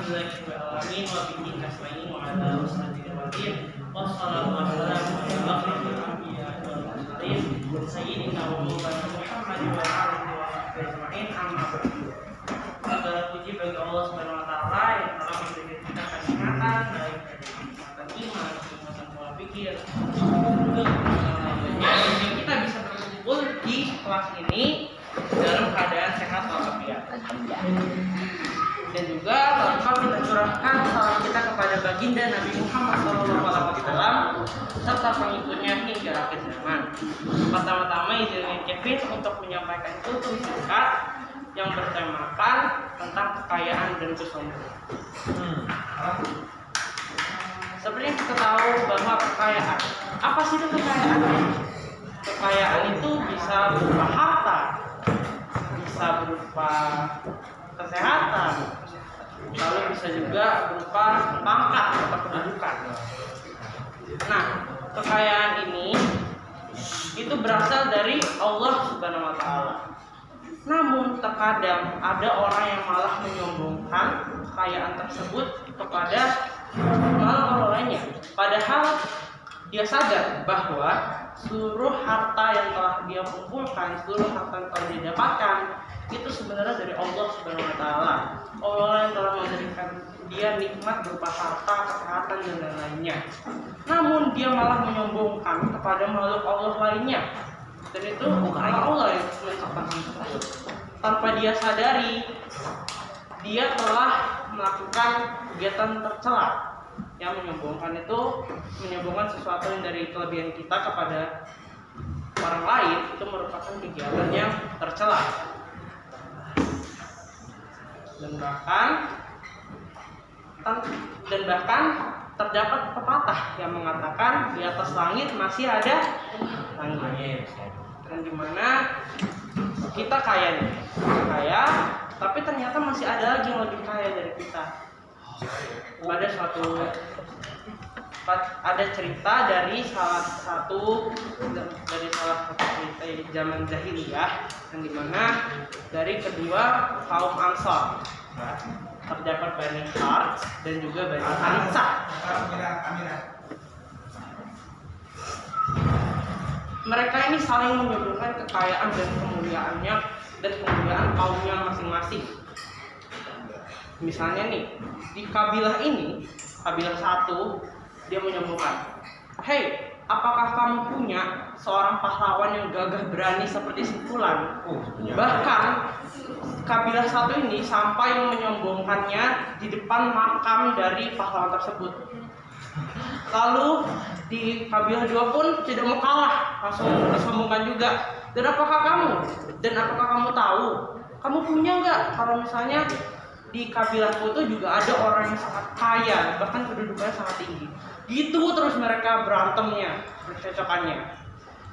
Alhamdulillahirobbilalamin wa bihi nasta'in wa ala wassalatu wassalamu ala asyrofil anbiya'i wal mursalin sayyidina wa maulana Muhammadin wa alihi wa sahbihi ajma'in. Amma ba'du. Segala puji bagi Allah Subhanahu wa taala yang telah memberikan kita kenikmatan baik dari kenikmatan iman, kenikmatan pola pikir, dan kita bisa berkumpul di kelas ini dalam keadaan sehat walafiat. Dan juga tanpa kita curahkan salam kita kepada baginda Nabi Muhammad SAW serta pengikutnya hingga akhir zaman. Pertama-tama izinkan Kevin untuk menyampaikan kultum singkat yang bertemakan tentang kekayaan dan kesombongan. Seperti yang kita tahu bahwa kekayaan, apa sih itu kekayaan? Kekayaan itu bisa berupa harta, bisa berupa kesehatan, lalu bisa juga berupa pangkat atau kedudukan. Nah, kekayaan ini itu berasal dari Allah Subhanahu wa taala. Namun terkadang ada orang yang malah menyombongkan kekayaan tersebut kepada orang lainnya. Padahal dia sadar bahwa seluruh harta yang telah dia kumpulkan, seluruh harta yang telah dia dapatkan itu sebenarnya dari Allah Subhanahu wa taala. Allah yang telah memberikan dia nikmat berupa harta, kesehatan dan lain-lainnya. Namun dia malah menyombongkan kepada makhluk Allah lainnya. Dan itu bukan Allah yang menciptakan tersebut. Tanpa dia sadari, dia telah melakukan kegiatan tercela. Yang menyombongkan itu menyombongkan sesuatu yang dari kelebihan kita kepada orang lain, itu merupakan kegiatan yang tercela. Dan bahkan terdapat pepatah yang mengatakan di atas langit masih ada langit. Dan dimana kita kaya, tapi ternyata masih ada lagi yang lebih kaya dari kita. Ada cerita dari salah satu cerita zaman jahiliyah, yang dimana dari kedua kaum Ansar terdapat Bani Harts dan juga Bani Hanifah. Mereka ini saling menyombongkan kekayaan dan kemuliaannya dan kemuliaan kaumnya masing-masing. Misalnya nih, di kabilah ini, kabilah satu, dia menyombongkan, "Hei, apakah kamu punya seorang pahlawan yang gagah berani seperti si Fulan?" Bahkan kabilah satu ini sampai menyombongkannya di depan makam dari pahlawan tersebut. Lalu di kabilah dua pun tidak mau kalah, langsung disombongkan juga. Dan apakah kamu tahu? Kamu punya nggak kalau misalnya di kabilahku itu juga ada orang yang sangat kaya, bahkan kedudukannya sangat tinggi. Gitu terus mereka berantemnya, bercocokannya.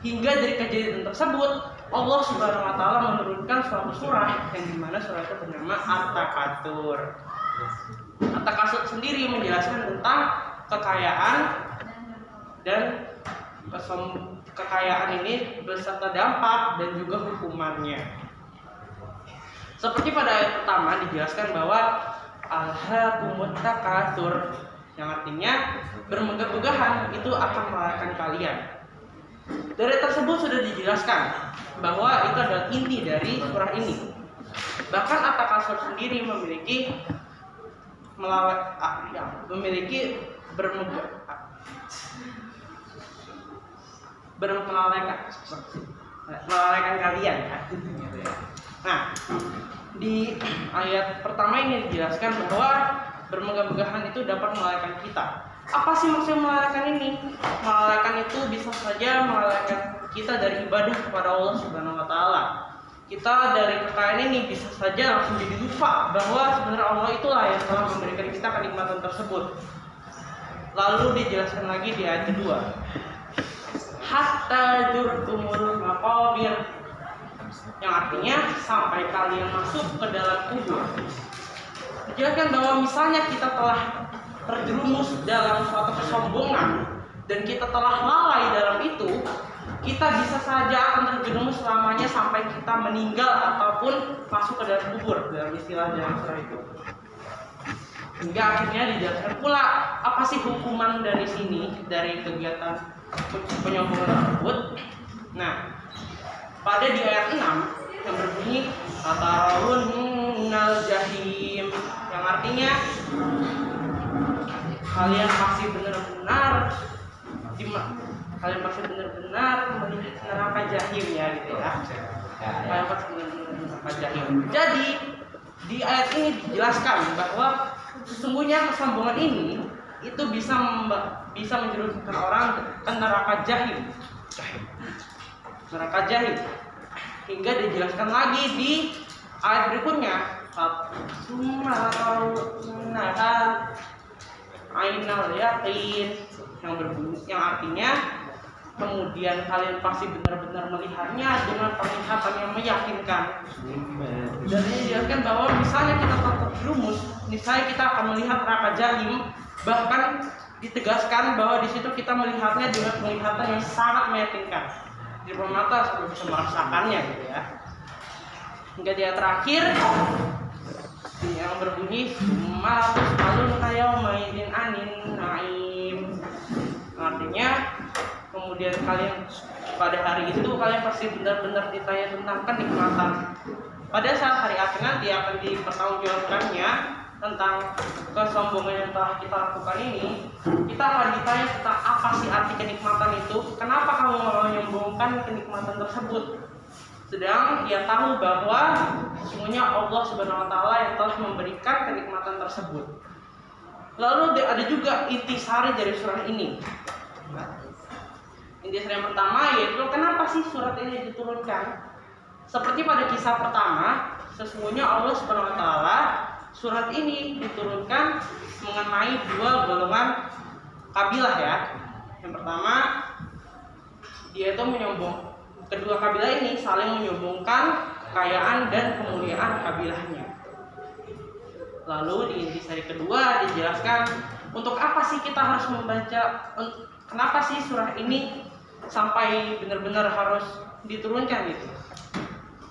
Hingga dari kejadian tersebut Allah Subhanahu wa taala menurunkan suatu surah yang dimana surah itu bernama At-Takatsur. At-Takatsur sendiri menjelaskan tentang kekayaan dan kekayaan ini beserta dampak dan juga hukumannya. Seperti pada ayat pertama dijelaskan bahwa alhaakumut takatsur, yang artinya bermegah-megahan itu akan melahirkan kalian. Dari tersebut sudah dijelaskan bahwa itu adalah inti dari surah ini. Bahkan At-Takatsur sendiri memiliki melalaikan kalian. Nah, di ayat pertama ini dijelaskan bahwa bermegah-megahan itu dapat melalaikan kita. Apa sih maksud melalaikan ini? Melalaikan itu bisa saja melalaikan kita dari ibadah kepada Allah Subhanahu wa taala. Kita dari kekayaan ini bisa saja langsung jadi lupa bahwa sebenarnya Allah itulah yang telah memberikan kita kenikmatan tersebut. Lalu dijelaskan lagi di ayat kedua, hatta jurtumul maqabir, yang artinya sampai kalian masuk ke dalam kubur. Dijelaskan bahwa misalnya kita telah terjerumus dalam suatu kesombongan dan kita telah lalai dalam itu, kita bisa saja akan terjerumus selamanya sampai kita meninggal ataupun masuk ke dalam kubur, dalam istilah dalam surah itu. Hingga akhirnya dijelaskan pula apa sih hukuman dari sini, dari kegiatan penyombongan tersebut. Nah, pada di ayat 6 yang berbunyi Atarawunnal jahim, yang artinya kalian pasti benar-benar melihat neraka jahim ya gitu ya. Kalian pasti benar-benar neraka jahim. Jadi di ayat ini dijelaskan bahwa sesungguhnya kesombongan ini itu bisa menjerumuskan orang ke neraka jahim. Neraka jahim. Hingga dijelaskan lagi di ayat berikutnya ainal yakin, yang artinya kemudian kalian pasti benar-benar melihatnya dengan penglihatan yang meyakinkan. Dan ini dijelaskan bahwa misalnya kita terjerumus, misalnya kita akan melihat neraka jahim, bahkan ditegaskan bahwa di situ kita melihatnya dengan penglihatan yang sangat meyakinkan. Di depan mata sampai bisa merasakannya gitu ya. Hingga dia terakhir yang berbunyi malus malun kayaumidin anin naim. Artinya kemudian kalian pada hari itu kalian pasti benar-benar ditanya tentang kenikmatan. Pada saat hari akhir nanti akan dipertanggungjawabkannya tentang kesombongan yang telah kita lakukan ini. Kita akan ditanya tentang apa sih arti kenikmatan itu, kenapa kamu menyombongkan kenikmatan tersebut, sedang dia tahu bahwa sesungguhnya Allah Subhanahu wa taala yang telah memberikan kenikmatan tersebut. Lalu ada juga intisari dari surat ini. Intisari yang pertama yaitu kenapa sih surat ini diturunkan? Seperti pada kisah pertama, sesungguhnya Allah Subhanahu wa taala surat ini diturunkan mengenai dua golongan kabilah ya. Yang pertama, dia itu kedua kabilah ini saling menyombongkan kekayaan dan kemuliaan kabilahnya. Lalu di intisari kedua dijelaskan untuk apa sih kita harus membaca, kenapa sih surah ini sampai benar-benar harus diturunkan gitu.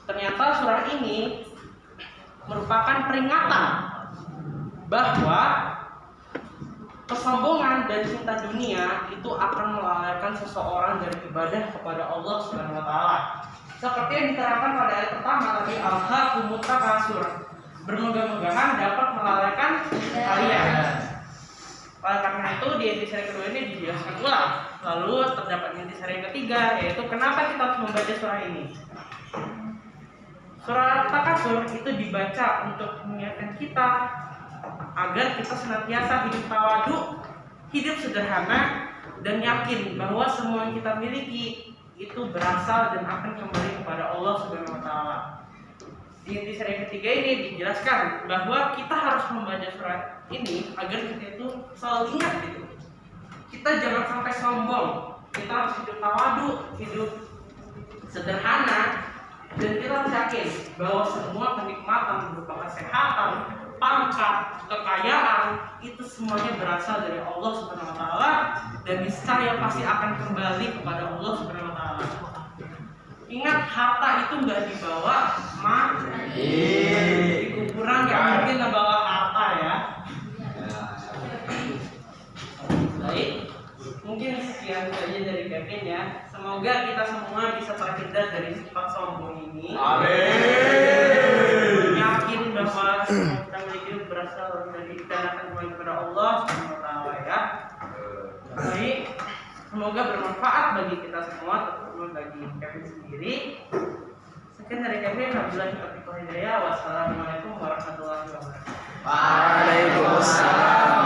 Ternyata surah ini merupakan peringatan bahwa kesombongan dan cinta dunia itu akan melalaikan seseorang dari ibadah kepada Allah Subhanahu wa taala. Seperti yang diterangkan pada ayat pertama tadi, alhaakumut takasur, bermegah-megahan dapat melalaikan kalian. Oleh karena itu di intisari kedua ini dijelaskan ulang. Lalu terdapat intisari yang ketiga, yaitu kenapa kita harus membaca surah ini. Surah Takasur itu dibaca untuk mengingatkan kita agar kita senantiasa hidup tawadu, hidup sederhana, dan yakin bahwa semua yang kita miliki itu berasal dan akan kembali kepada Allah Subhanahu wa taala. Di intisari yang ketiga ini dijelaskan bahwa kita harus membaca surat ini agar kita itu selalu ingat gitu. Kita jangan sampai sombong. Kita harus hidup tawadu, hidup sederhana, dan kita harus yakin bahwa semua kenikmatan berupa kesehatan, pangkat, kekayaan itu semuanya berasal dari Allah Subhanahu wa taala dan niscaya pasti akan kembali kepada Allah Subhanahu wa taala. Ingat, harta itu enggak dibawa mati. Di kuburan enggak mungkin membawa harta ya. Baik, mungkin sekian saja dari Kevin ya. Semoga kita semua bisa terhindar dari sifat sombong ini. Amin. Yakin bahwa semua kita miliki berasal dari dan akan kembali kepada Allah Subhanahu wa taala ya. Baik, semoga bermanfaat bagi kita semua, terutama bagi Kevin sendiri. Sekian dari Kevin, wabillahi taufiq wal hidayah. Wassalamualaikum warahmatullahi wabarakatuh. Waalaikumsalam.